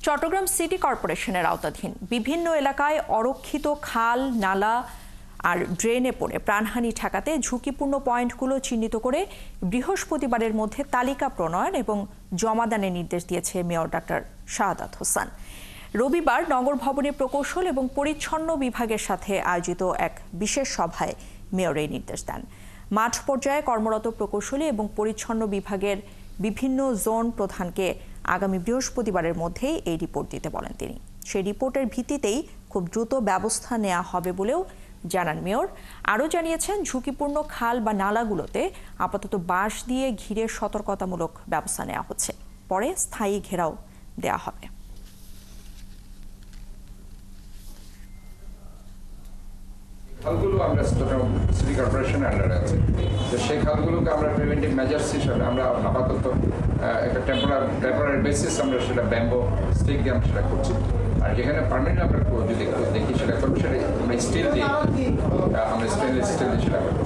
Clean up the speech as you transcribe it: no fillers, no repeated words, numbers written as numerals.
Chittagong city কর্পোরেশনের আওতাধীন বিভিন্ন এলাকায় অরক্ষিত খাল, নালা আর ড্রেনে পড়ে প্রাণহানি ঠেকাতে ঝুঁকিপূর্ণ পয়েন্টগুলো চিহ্নিত করে বৃহস্পতিবারের মধ্যে তালিকা প্রণয়ন এবং জমাদানের নির্দেশ দিয়েছে মেয়র ডাক্তার শাহাদাত হোসেন। রবিবার নগর ভবনের প্রকৌশল এবং পরিচ্ছন্ন বিভাগের সাথে আয়োজিত এক বিশেষ সভায় মেয়র এই নির্দেশ দেন। মাঠ পর্যায়ে কর্মরত প্রকৌশলী এবং পরিচ্ছন্ন বিভাগের বিভিন্ন জোন প্রধানকে আগামী বৃহস্পতিবারের মধ্যেই এই রিপোর্ট দিতে বলেন তিনি। সেই রিপোর্টের ভিত্তিতেই খুব দ্রুত ব্যবস্থা নেওয়া হবে বলেও জানান মেয়র। আরও জানিয়েছেন, ঝুঁকিপূর্ণ খাল বা নালাগুলোতে আপাতত বাঁশ দিয়ে ঘিরে সতর্কতামূলক ব্যবস্থা নেওয়া হচ্ছে, পরে স্থায়ী ঘেরাও দেওয়া হবে। খালগুলো আমরা সিটি কর্পোরেশনের আন্ডারে আছে, তো সেই খালগুলোকে আমরা প্রিভেন্টিভ মেজার্স হিসাবে আমরা আপাতত একটা টেম্পোরারি বেসিস আমরা সেটা ব্যাম্বো স্টিক দিয়ে আমরা সেটা করছি। আর যেখানে পার্মানেন্ট আমরা যদি দেখি সেটা করবো, সেটা আমরা স্টিল দিয়ে আমরা স্টেনলেস স্টিল দিয়ে সেটা করবো।